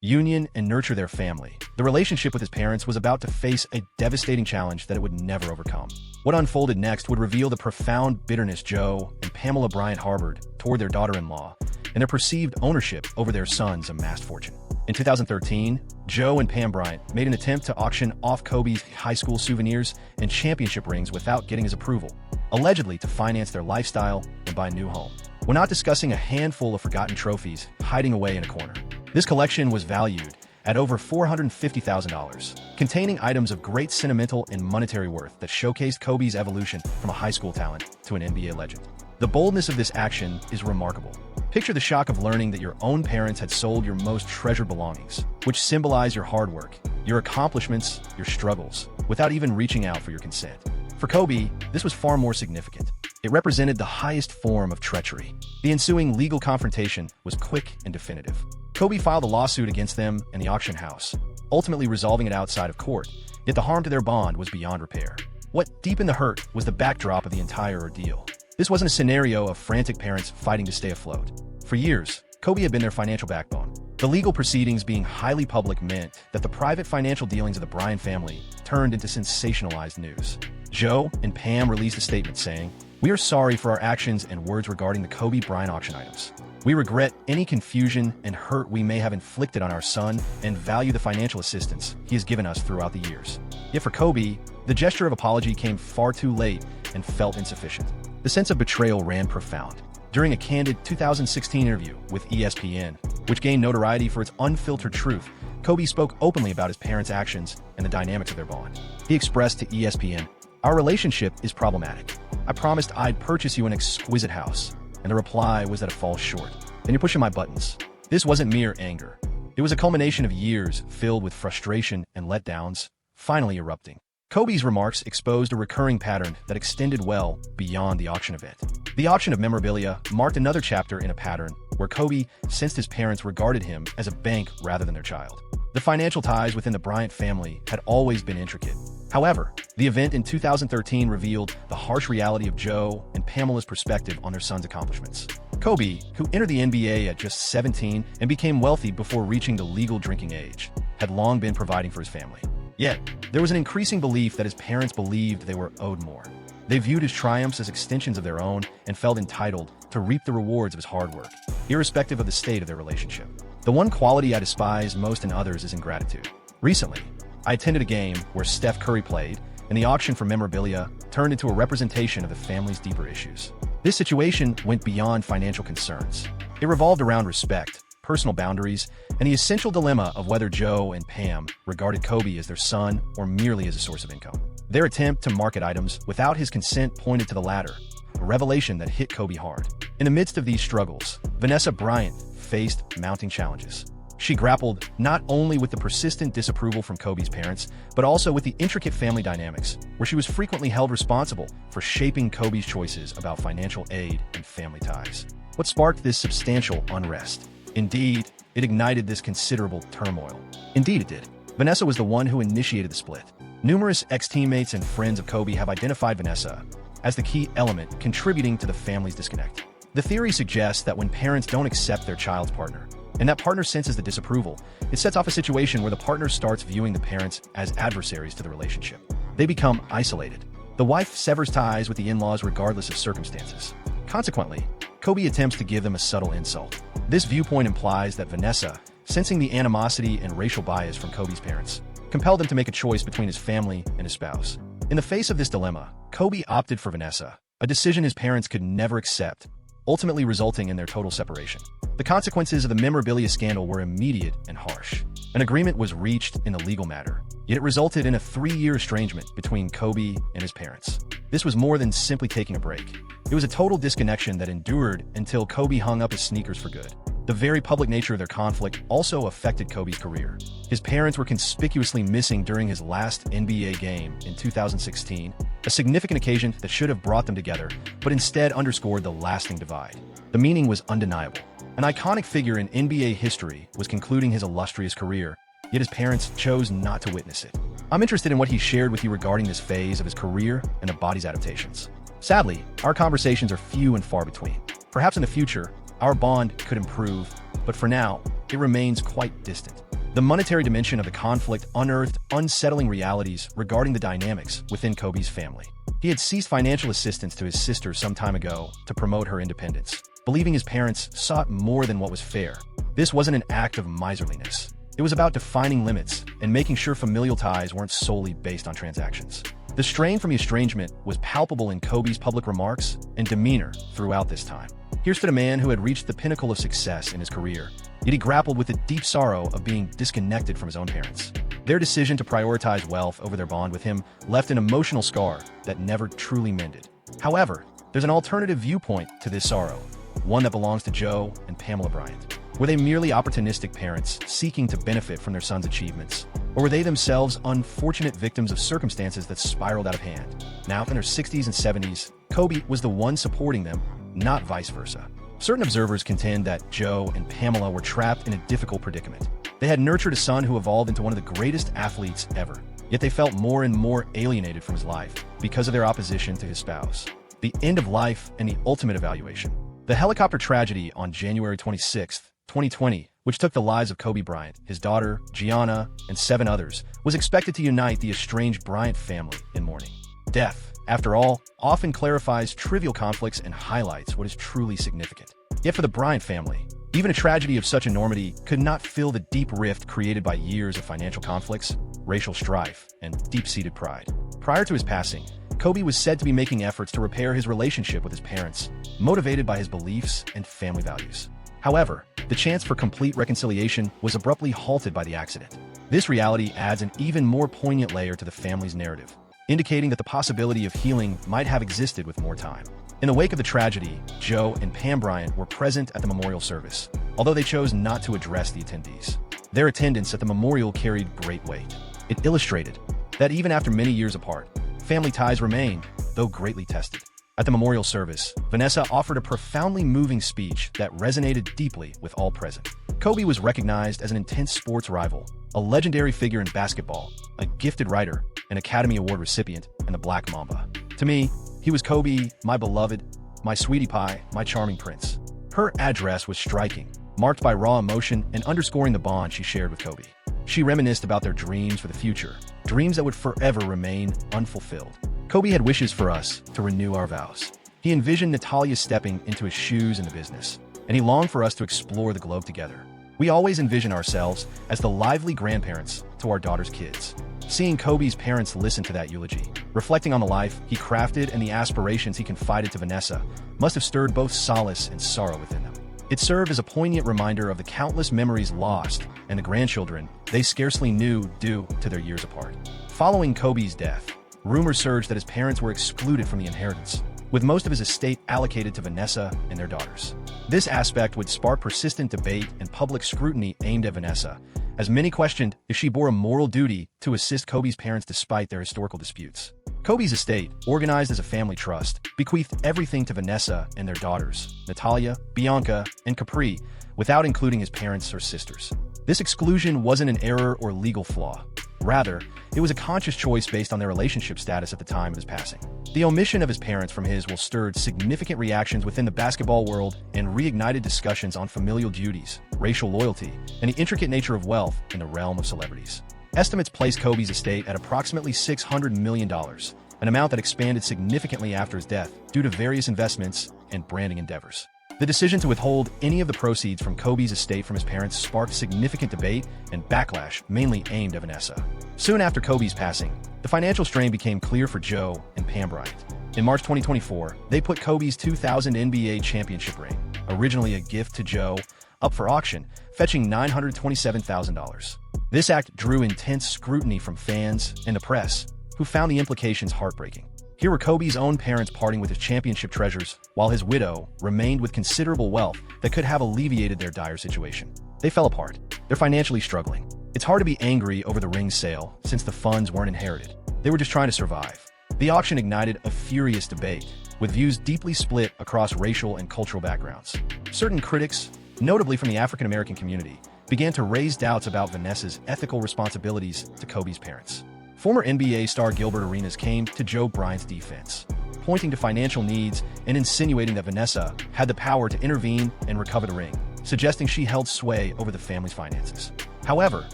union, and nurture their family. The relationship with his parents was about to face a devastating challenge that it would never overcome. What unfolded next would reveal the profound bitterness Joe and Pamela Bryant harbored toward their daughter-in-law and their perceived ownership over their son's amassed fortune. In 2013, Joe and Pam Bryant made an attempt to auction off Kobe's high school souvenirs and championship rings without getting his approval, allegedly to finance their lifestyle and buy a new home. We're not discussing a handful of forgotten trophies hiding away in a corner. This collection was valued at over $450,000, containing items of great sentimental and monetary worth that showcased Kobe's evolution from a high school talent to an NBA legend. The boldness of this action is remarkable. Picture the shock of learning that your own parents had sold your most treasured belongings, which symbolize your hard work, your accomplishments, your struggles, without even reaching out for your consent. For Kobe, this was far more significant. It represented the highest form of treachery. The ensuing legal confrontation was quick and definitive. Kobe filed a lawsuit against them and the auction house, ultimately resolving it outside of court, yet the harm to their bond was beyond repair. What deepened the hurt was the backdrop of the entire ordeal. This wasn't a scenario of frantic parents fighting to stay afloat. For years, Kobe had been their financial backbone. The legal proceedings being highly public meant that the private financial dealings of the Bryant family turned into sensationalized news. Joe and Pam released a statement saying, "We are sorry for our actions and words regarding the Kobe Bryant auction items. We regret any confusion and hurt we may have inflicted on our son and value the financial assistance he has given us throughout the years." Yet for Kobe, the gesture of apology came far too late and felt insufficient. The sense of betrayal ran profound. During a candid 2016 interview with ESPN, which gained notoriety for its unfiltered truth, Kobe spoke openly about his parents' actions and the dynamics of their bond. He expressed to ESPN, "Our relationship is problematic. I promised I'd purchase you an exquisite house, and the reply was that it falls short. Then you're pushing my buttons." This wasn't mere anger. It was a culmination of years filled with frustration and letdowns, finally erupting. Kobe's remarks exposed a recurring pattern that extended well beyond the auction event. The auction of memorabilia marked another chapter in a pattern where Kobe sensed his parents regarded him as a bank rather than their child. The financial ties within the Bryant family had always been intricate. However, the event in 2013 revealed the harsh reality of Joe and Pamela's perspective on their son's accomplishments. Kobe, who entered the NBA at just 17 and became wealthy before reaching the legal drinking age, had long been providing for his family. Yet, there was an increasing belief that his parents believed they were owed more. They viewed his triumphs as extensions of their own and felt entitled to reap the rewards of his hard work, irrespective of the state of their relationship. The one quality I despise most in others is ingratitude. Recently, I attended a game where Steph Curry played, and the auction for memorabilia turned into a representation of the family's deeper issues. This situation went beyond financial concerns. It revolved around respect, personal boundaries, and the essential dilemma of whether Joe and Pam regarded Kobe as their son or merely as a source of income. Their attempt to market items without his consent pointed to the latter, a revelation that hit Kobe hard. In the midst of these struggles, Vanessa Bryant faced mounting challenges. She grappled not only with the persistent disapproval from Kobe's parents, but also with the intricate family dynamics, where she was frequently held responsible for shaping Kobe's choices about financial aid and family ties. What sparked this substantial unrest? Indeed, it ignited this considerable turmoil. Indeed, it did. Vanessa was the one who initiated the split. Numerous ex-teammates and friends of Kobe have identified Vanessa as the key element contributing to the family's disconnect. The theory suggests that when parents don't accept their child's partner, and that partner senses the disapproval, it sets off a situation where the partner starts viewing the parents as adversaries to the relationship. They become isolated. The wife severs ties with the in-laws regardless of circumstances. Consequently, Kobe attempts to give them a subtle insult. This viewpoint implies that Vanessa, sensing the animosity and racial bias from Kobe's parents, compelled him to make a choice between his family and his spouse. In the face of this dilemma, Kobe opted for Vanessa, a decision his parents could never accept, ultimately resulting in their total separation. The consequences of the memorabilia scandal were immediate and harsh. An agreement was reached in the legal matter, yet it resulted in a 3-year estrangement between Kobe and his parents. This was more than simply taking a break. It was a total disconnection that endured until Kobe hung up his sneakers for good. The very public nature of their conflict also affected Kobe's career. His parents were conspicuously missing during his last NBA game in 2016, a significant occasion that should have brought them together, but instead underscored the lasting divide. The meaning was undeniable. An iconic figure in NBA history was concluding his illustrious career, yet his parents chose not to witness it. I'm interested in what he shared with you regarding this phase of his career and the body's adaptations. Sadly, our conversations are few and far between. Perhaps in the future, our bond could improve, but for now, it remains quite distant. The monetary dimension of the conflict unearthed unsettling realities regarding the dynamics within Kobe's family. He had ceased financial assistance to his sister some time ago to promote her independence, believing his parents sought more than what was fair. This wasn't an act of miserliness. It was about defining limits and making sure familial ties weren't solely based on transactions. The strain from the estrangement was palpable in Kobe's public remarks and demeanor throughout this time. Here stood a man who had reached the pinnacle of success in his career, yet he grappled with the deep sorrow of being disconnected from his own parents. Their decision to prioritize wealth over their bond with him left an emotional scar that never truly mended. However, there's an alternative viewpoint to this sorrow, one that belongs to Joe and Pamela Bryant. Were they merely opportunistic parents seeking to benefit from their son's achievements? Or were they themselves unfortunate victims of circumstances that spiraled out of hand? Now, in their 60s and 70s, Kobe was the one supporting them, not vice versa. Certain observers contend that Joe and Pamela were trapped in a difficult predicament. They had nurtured a son who evolved into one of the greatest athletes ever, yet they felt more and more alienated from his life because of their opposition to his spouse. The end of life and the ultimate evaluation. The helicopter tragedy on January 26, 2020, which took the lives of Kobe Bryant, his daughter, Gianna, and 7 others, was expected to unite the estranged Bryant family in mourning. Death, after all, often clarifies trivial conflicts and highlights what is truly significant. Yet for the Bryant family, even a tragedy of such enormity could not fill the deep rift created by years of financial conflicts, racial strife, and deep-seated pride. Prior to his passing, Kobe was said to be making efforts to repair his relationship with his parents, motivated by his beliefs and family values. However, the chance for complete reconciliation was abruptly halted by the accident. This reality adds an even more poignant layer to the family's narrative, indicating that the possibility of healing might have existed with more time. In the wake of the tragedy, Joe and Pam Bryant were present at the memorial service, although they chose not to address the attendees. Their attendance at the memorial carried great weight. It illustrated that even after many years apart, family ties remained, though greatly tested. At the memorial service, Vanessa offered a profoundly moving speech that resonated deeply with all present. Kobe was recognized as an intense sports rival, a legendary figure in basketball, a gifted writer, an Academy Award recipient, and the Black Mamba. To me, he was Kobe, my beloved, my sweetie pie, my charming prince. Her address was striking, marked by raw emotion and underscoring the bond she shared with Kobe. She reminisced about their dreams for the future, dreams that would forever remain unfulfilled. Kobe had wishes for us to renew our vows. He envisioned Natalia stepping into his shoes in the business, and he longed for us to explore the globe together. We always envision ourselves as the lively grandparents to our daughter's kids. Seeing Kobe's parents listen to that eulogy, reflecting on the life he crafted and the aspirations he confided to Vanessa, must have stirred both solace and sorrow within them. It served as a poignant reminder of the countless memories lost and the grandchildren they scarcely knew due to their years apart. Following Kobe's death, rumors surged that his parents were excluded from the inheritance, with most of his estate allocated to Vanessa and their daughters. This aspect would spark persistent debate and public scrutiny aimed at Vanessa, as many questioned if she bore a moral duty to assist Kobe's parents despite their historical disputes. Kobe's estate, organized as a family trust, bequeathed everything to Vanessa and their daughters, Natalia, Bianca, and Capri, without including his parents or sisters. This exclusion wasn't an error or legal flaw. Rather, it was a conscious choice based on their relationship status at the time of his passing. The omission of his parents from his will stirred significant reactions within the basketball world and reignited discussions on familial duties, racial loyalty, and the intricate nature of wealth in the realm of celebrities. Estimates place Kobe's estate at approximately $600 million, an amount that expanded significantly after his death due to various investments and branding endeavors. The decision to withhold any of the proceeds from Kobe's estate from his parents sparked significant debate and backlash, mainly aimed at Vanessa. Soon after Kobe's passing, the financial strain became clear for Joe and Pam Bryant. In March 2024, they put Kobe's 2000 NBA championship ring, originally a gift to Joe, up for auction, fetching $927,000. This act drew intense scrutiny from fans and the press, who found the implications heartbreaking. Here were Kobe's own parents parting with his championship treasures, while his widow remained with considerable wealth that could have alleviated their dire situation. They fell apart. They're financially struggling. It's hard to be angry over the ring's sale, since the funds weren't inherited. They were just trying to survive. The auction ignited a furious debate, with views deeply split across racial and cultural backgrounds. Certain critics, notably from the African American community, began to raise doubts about Vanessa's ethical responsibilities to Kobe's parents. Former NBA star Gilbert Arenas came to Joe Bryant's defense, pointing to financial needs and insinuating that Vanessa had the power to intervene and recover the ring, suggesting she held sway over the family's finances. However,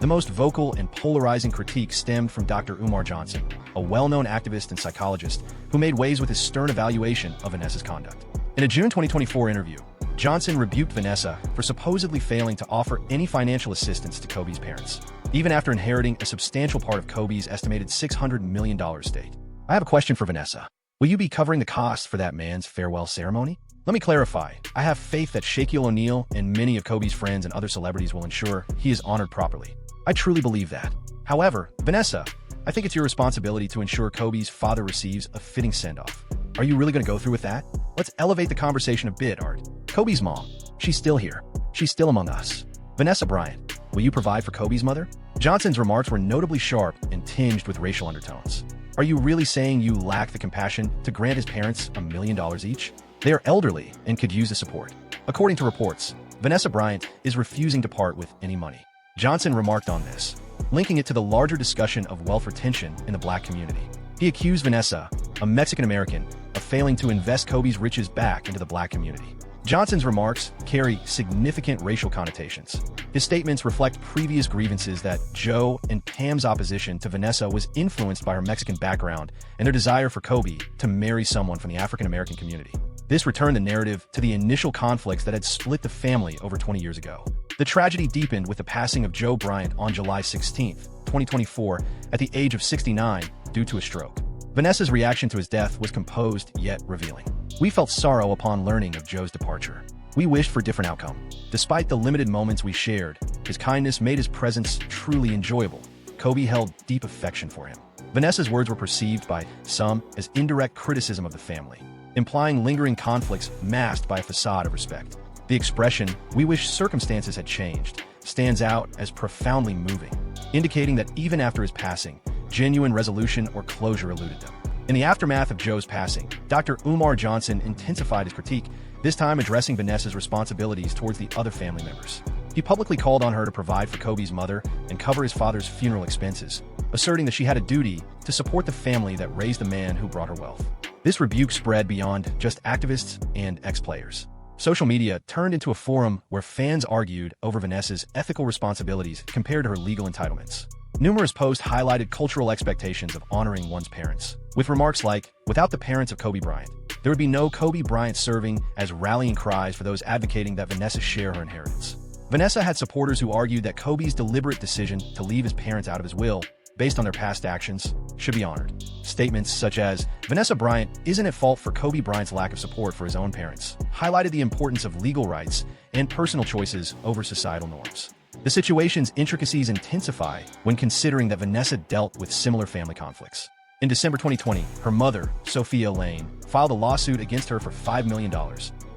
The most vocal and polarizing critique stemmed from Dr. Umar Johnson, a well-known activist and psychologist who made waves with his stern evaluation of Vanessa's conduct. In a June 2024 interview, Johnson rebuked Vanessa for supposedly failing to offer any financial assistance to Kobe's parents, even after inheriting a substantial part of Kobe's estimated $600 million estate. I have a question for Vanessa. Will you be covering the costs for that man's farewell ceremony? Let me clarify. I have faith that Shaquille O'Neal and many of Kobe's friends and other celebrities will ensure he is honored properly. I truly believe that. However, Vanessa, I think it's your responsibility to ensure Kobe's father receives a fitting send-off. Are you really going to go through with that? Let's elevate the conversation a bit, Art. Kobe's mom, she's still here. She's still among us. Vanessa Bryant, will you provide for Kobe's mother? Johnson's remarks were notably sharp and tinged with racial undertones. Are you really saying you lack the compassion to grant his parents $1 million each? They are elderly and could use the support. According to reports, Vanessa Bryant is refusing to part with any money. Johnson remarked on this, linking it to the larger discussion of wealth retention in the black community. He accused Vanessa, a Mexican-American, of failing to invest Kobe's riches back into the black community. Johnson's remarks carry significant racial connotations. His statements reflect previous grievances that Joe and Pam's opposition to Vanessa was influenced by her Mexican background and their desire for Kobe to marry someone from the African-American community. This returned the narrative to the initial conflicts that had split the family over 20 years ago. The tragedy deepened with the passing of Joe Bryant on July 16, 2024, at the age of 69 due to a stroke. Vanessa's reaction to his death was composed yet revealing. We felt sorrow upon learning of Joe's departure. We wished for a different outcome. Despite the limited moments we shared, his kindness made his presence truly enjoyable. Kobe held deep affection for him. Vanessa's words were perceived by some as indirect criticism of the family, implying lingering conflicts masked by a facade of respect. The expression, "we wish circumstances had changed," stands out as profoundly moving, indicating that even after his passing, genuine resolution or closure eluded them. In the aftermath of Joe's passing, Dr. Umar Johnson intensified his critique, this time addressing Vanessa's responsibilities towards the other family members. He publicly called on her to provide for Kobe's mother and cover his father's funeral expenses, asserting that she had a duty to support the family that raised the man who brought her wealth. This rebuke spread beyond just activists and ex-players. Social media turned into a forum where fans argued over Vanessa's ethical responsibilities compared to her legal entitlements. Numerous posts highlighted cultural expectations of honoring one's parents, with remarks like, "Without the parents of Kobe Bryant, there would be no Kobe Bryant," serving as rallying cries for those advocating that Vanessa share her inheritance. Vanessa had supporters who argued that Kobe's deliberate decision to leave his parents out of his will, based on their past actions, should be honored. Statements such as, "Vanessa Bryant isn't at fault for Kobe Bryant's lack of support for his own parents," highlighted the importance of legal rights and personal choices over societal norms. The situation's intricacies intensify when considering that Vanessa dealt with similar family conflicts. In December 2020, her mother, Sophia Lane, filed a lawsuit against her for $5 million,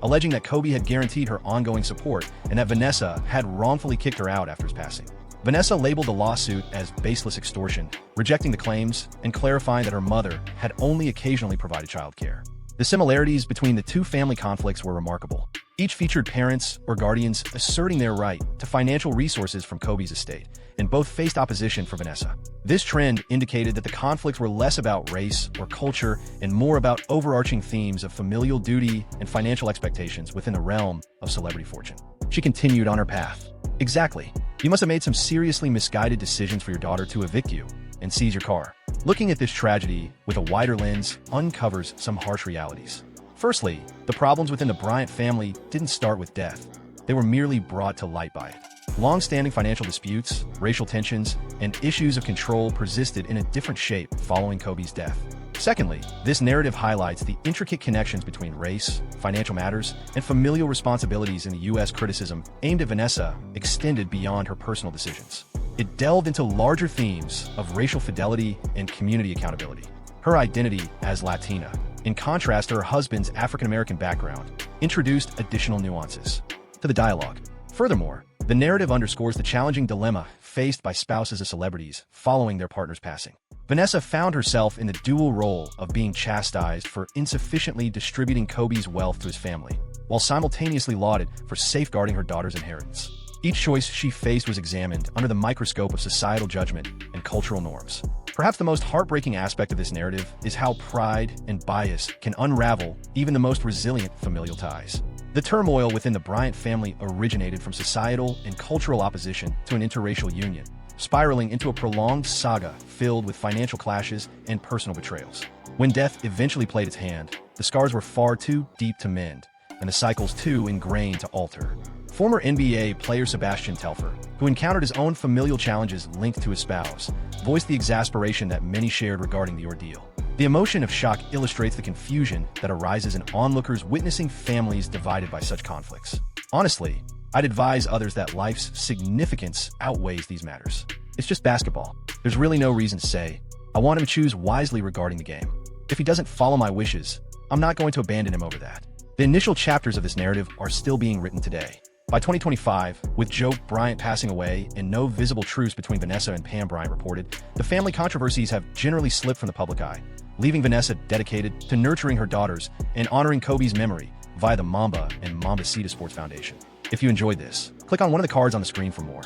alleging that Kobe had guaranteed her ongoing support and that Vanessa had wrongfully kicked her out after his passing. Vanessa labeled the lawsuit as baseless extortion, rejecting the claims and clarifying that her mother had only occasionally provided childcare. The similarities between the two family conflicts were remarkable. Each featured parents or guardians asserting their right to financial resources from Kobe's estate, and both faced opposition for Vanessa. This trend indicated that the conflicts were less about race or culture and more about overarching themes of familial duty and financial expectations within the realm of celebrity fortune. She continued on her path. "Exactly. You must have made some seriously misguided decisions for your daughter to evict you and seize your car." Looking at this tragedy with a wider lens uncovers some harsh realities. Firstly, the problems within the Bryant family didn't start with death. They were merely brought to light by it. Long-standing financial disputes, racial tensions, and issues of control persisted in a different shape following Kobe's death. Secondly, this narrative highlights the intricate connections between race, financial matters, and familial responsibilities in the U.S. Criticism aimed at Vanessa extended beyond her personal decisions. It delved into larger themes of racial fidelity and community accountability. Her identity as Latina, in contrast to her husband's African-American background, introduced additional nuances to the dialogue. Furthermore, the narrative underscores the challenging dilemma faced by spouses of celebrities following their partner's passing. Vanessa found herself in the dual role of being chastised for insufficiently distributing Kobe's wealth to his family, while simultaneously lauded for safeguarding her daughter's inheritance. Each choice she faced was examined under the microscope of societal judgment and cultural norms. Perhaps the most heartbreaking aspect of this narrative is how pride and bias can unravel even the most resilient familial ties. The turmoil within the Bryant family originated from societal and cultural opposition to an interracial union, spiraling into a prolonged saga filled with financial clashes and personal betrayals. When death eventually played its hand, the scars were far too deep to mend, and the cycles too ingrained to alter. Former NBA player Sebastian Telfair, who encountered his own familial challenges linked to his spouse, voiced the exasperation that many shared regarding the ordeal. The emotion of shock illustrates the confusion that arises in onlookers witnessing families divided by such conflicts. Honestly, I'd advise others that life's significance outweighs these matters. It's just basketball. There's really no reason to say, I want him to choose wisely regarding the game. If he doesn't follow my wishes, I'm not going to abandon him over that. The initial chapters of this narrative are still being written today. By 2025, with Joe Bryant passing away and no visible truce between Vanessa and Pam Bryant reported, the family controversies have generally slipped from the public eye, leaving Vanessa dedicated to nurturing her daughters and honoring Kobe's memory via the Mamba and Mambacita Sports Foundation. If you enjoyed this, click on one of the cards on the screen for more.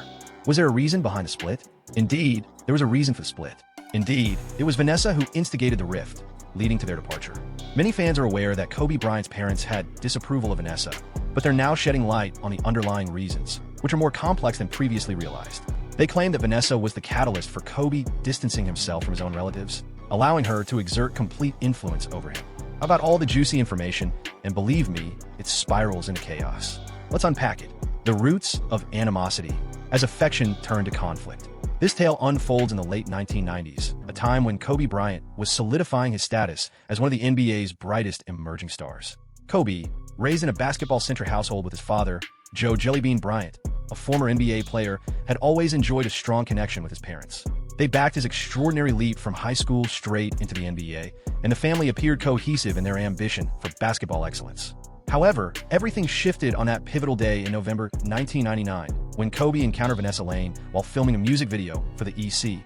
Was there a reason behind the split? Indeed, there was a reason for the split. Indeed, it was Vanessa who instigated the rift, leading to their departure. Many fans are aware that Kobe Bryant's parents had disapproval of Vanessa, but they're now shedding light on the underlying reasons, which are more complex than previously realized. They claim that Vanessa was the catalyst for Kobe distancing himself from his own relatives, allowing her to exert complete influence over him. How about all the juicy information? And believe me, it spirals into chaos. Let's unpack it. The roots of animosity, as affection turned to conflict. This tale unfolds in the late 1990s, a time when Kobe Bryant was solidifying his status as one of the NBA's brightest emerging stars. Kobe, raised in a basketball-centric household with his father, Joe Jellybean Bryant, a former NBA player, had always enjoyed a strong connection with his parents. They backed his extraordinary leap from high school straight into the NBA, and the family appeared cohesive in their ambition for basketball excellence. However, everything shifted on that pivotal day in November 1999, when Kobe encountered Vanessa Lane while filming a music video for the EC.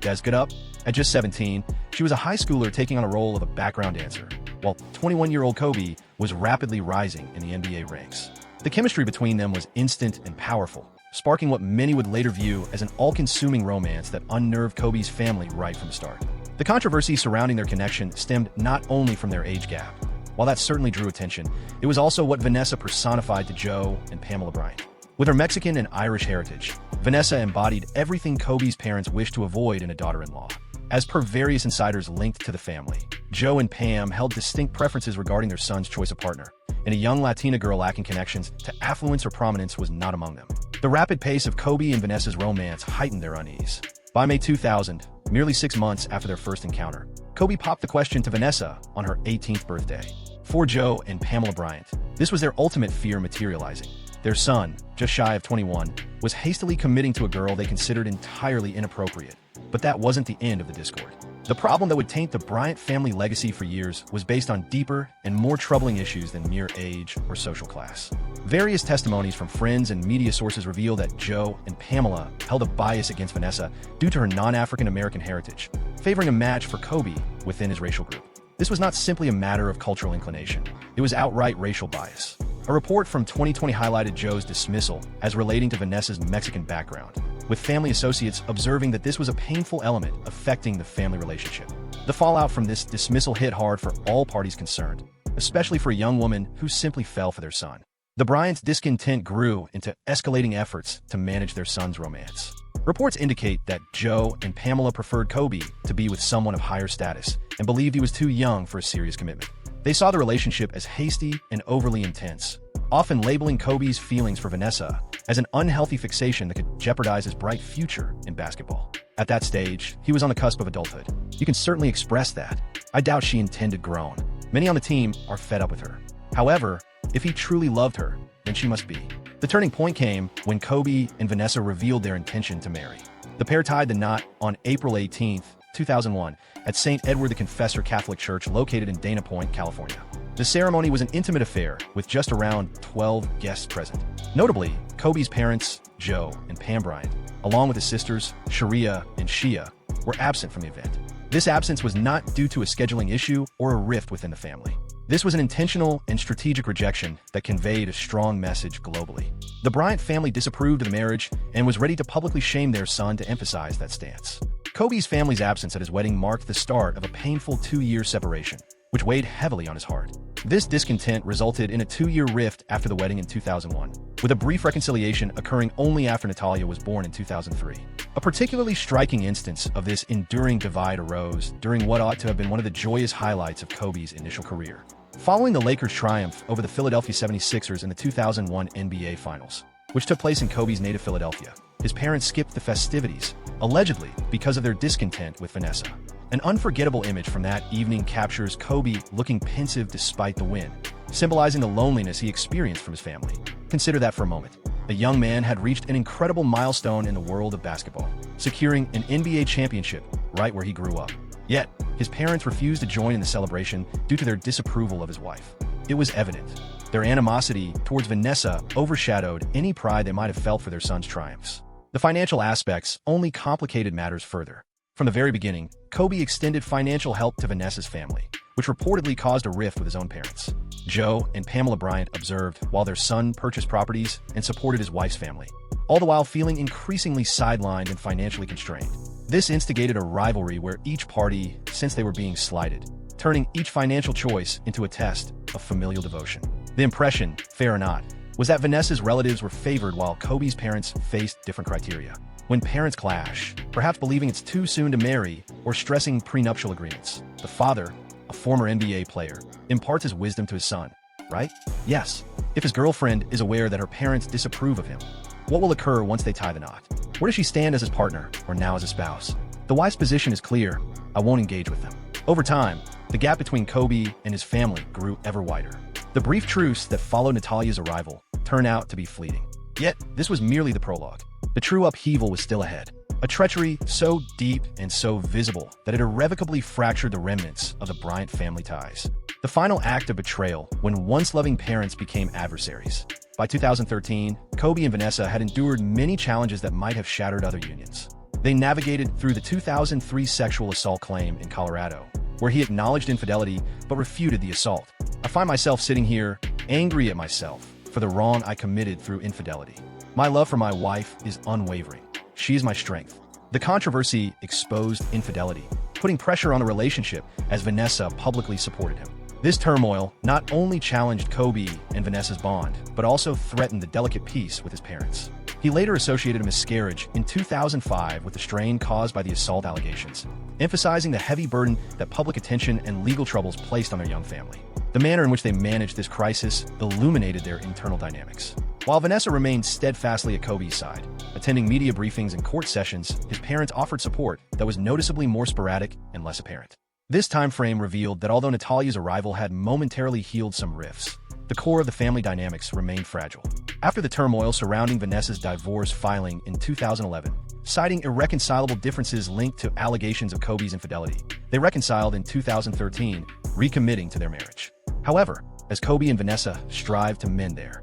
Des, get up. At just 17, she was a high schooler taking on a role of a background dancer, while 21-year-old Kobe was rapidly rising in the NBA ranks. The chemistry between them was instant and powerful, sparking what many would later view as an all-consuming romance that unnerved Kobe's family right from the start. The controversy surrounding their connection stemmed not only from their age gap. While that certainly drew attention, it was also what Vanessa personified to Joe and Pamela Bryant. With her Mexican and Irish heritage, Vanessa embodied everything Kobe's parents wished to avoid in a daughter-in-law. As per various insiders linked to the family, Joe and Pam held distinct preferences regarding their son's choice of partner, and a young Latina girl lacking connections to affluence or prominence was not among them. The rapid pace of Kobe and Vanessa's romance heightened their unease. By May 2000, merely 6 months after their first encounter, Kobe popped the question to Vanessa on her 18th birthday. For Joe and Pamela Bryant, this was their ultimate fear materializing. Their son, just shy of 21, was hastily committing to a girl they considered entirely inappropriate. But that wasn't the end of the discord. The problem that would taint the Bryant family legacy for years was based on deeper and more troubling issues than mere age or social class. Various testimonies from friends and media sources reveal that Joe and Pamela held a bias against Vanessa due to her non-African American heritage, favoring a match for Kobe within his racial group. This was not simply a matter of cultural inclination. It was outright racial bias. A report from 2020 highlighted Joe's dismissal as relating to Vanessa's Mexican background, with family associates observing that this was a painful element affecting the family relationship. The fallout from this dismissal hit hard for all parties concerned, especially for a young woman who simply fell for their son. The Bryants' discontent grew into escalating efforts to manage their son's romance. Reports indicate that Joe and Pamela preferred Kobe to be with someone of higher status and believed he was too young for a serious commitment. They saw the relationship as hasty and overly intense, often labeling Kobe's feelings for Vanessa as an unhealthy fixation that could jeopardize his bright future in basketball. At that stage, he was on the cusp of adulthood. You can certainly express that. I doubt she intended grown. Many on the team are fed up with her. However, if he truly loved her, then she must be. The turning point came when Kobe and Vanessa revealed their intention to marry. The pair tied the knot on April 18, 2001, at St. Edward the Confessor Catholic Church located in Dana Point, California. The ceremony was an intimate affair with just around 12 guests present. Notably, Kobe's parents, Joe and Pam Bryant, along with his sisters, Sharia and Shia, were absent from the event. This absence was not due to a scheduling issue or a rift within the family. This was an intentional and strategic rejection that conveyed a strong message globally. The Bryant family disapproved of the marriage and was ready to publicly shame their son to emphasize that stance. Kobe's family's absence at his wedding marked the start of a painful 2-year separation, which weighed heavily on his heart. This discontent resulted in a 2-year rift after the wedding in 2001, with a brief reconciliation occurring only after Natalia was born in 2003. A particularly striking instance of this enduring divide arose during what ought to have been one of the joyous highlights of Kobe's initial career. Following the Lakers' triumph over the Philadelphia 76ers in the 2001 NBA Finals, which took place in Kobe's native Philadelphia, his parents skipped the festivities, allegedly because of their discontent with Vanessa. An unforgettable image from that evening captures Kobe looking pensive despite the win, symbolizing the loneliness he experienced from his family. Consider that for a moment. The young man had reached an incredible milestone in the world of basketball, securing an NBA championship right where he grew up. Yet, his parents refused to join in the celebration due to their disapproval of his wife. It was evident. Their animosity towards Vanessa overshadowed any pride they might have felt for their son's triumphs. The financial aspects only complicated matters further. From the very beginning, Kobe extended financial help to Vanessa's family, which reportedly caused a rift with his own parents. Joe and Pamela Bryant observed while their son purchased properties and supported his wife's family, all the while feeling increasingly sidelined and financially constrained. This instigated a rivalry where each party sensed they were being slighted, turning each financial choice into a test of familial devotion. The impression, fair or not, was that Vanessa's relatives were favored while Kobe's parents faced different criteria. When parents clash, perhaps believing it's too soon to marry or stressing prenuptial agreements, the father, a former NBA player, imparts his wisdom to his son, right? Yes. If his girlfriend is aware that her parents disapprove of him, what will occur once they tie the knot? Where does she stand as his partner or now as a spouse? The wife's position is clear: I won't engage with them. Over time, the gap between Kobe and his family grew ever wider. The brief truce that followed Natalia's arrival turned out to be fleeting. Yet, this was merely the prologue. The true upheaval was still ahead. A treachery so deep and so visible that it irrevocably fractured the remnants of the Bryant family ties. The final act of betrayal when once loving parents became adversaries. By 2013, Kobe and Vanessa had endured many challenges that might have shattered other unions. They navigated through the 2003 sexual assault claim in Colorado, where he acknowledged infidelity but refuted the assault. I find myself sitting here, angry at myself for the wrong I committed through infidelity. My love for my wife is unwavering. She is my strength. The controversy exposed infidelity, putting pressure on the relationship as Vanessa publicly supported him. This turmoil not only challenged Kobe and Vanessa's bond, but also threatened the delicate peace with his parents. He later associated a miscarriage in 2005 with the strain caused by the assault allegations, emphasizing the heavy burden that public attention and legal troubles placed on their young family. The manner in which they managed this crisis illuminated their internal dynamics. While Vanessa remained steadfastly at Kobe's side, attending media briefings and court sessions, his parents offered support that was noticeably more sporadic and less apparent. This time frame revealed that although Natalia's arrival had momentarily healed some rifts, the core of the family dynamics remained fragile. After the turmoil surrounding Vanessa's divorce filing in 2011, citing irreconcilable differences linked to allegations of Kobe's infidelity, they reconciled in 2013, recommitting to their marriage. However, as Kobe and Vanessa strived to mend their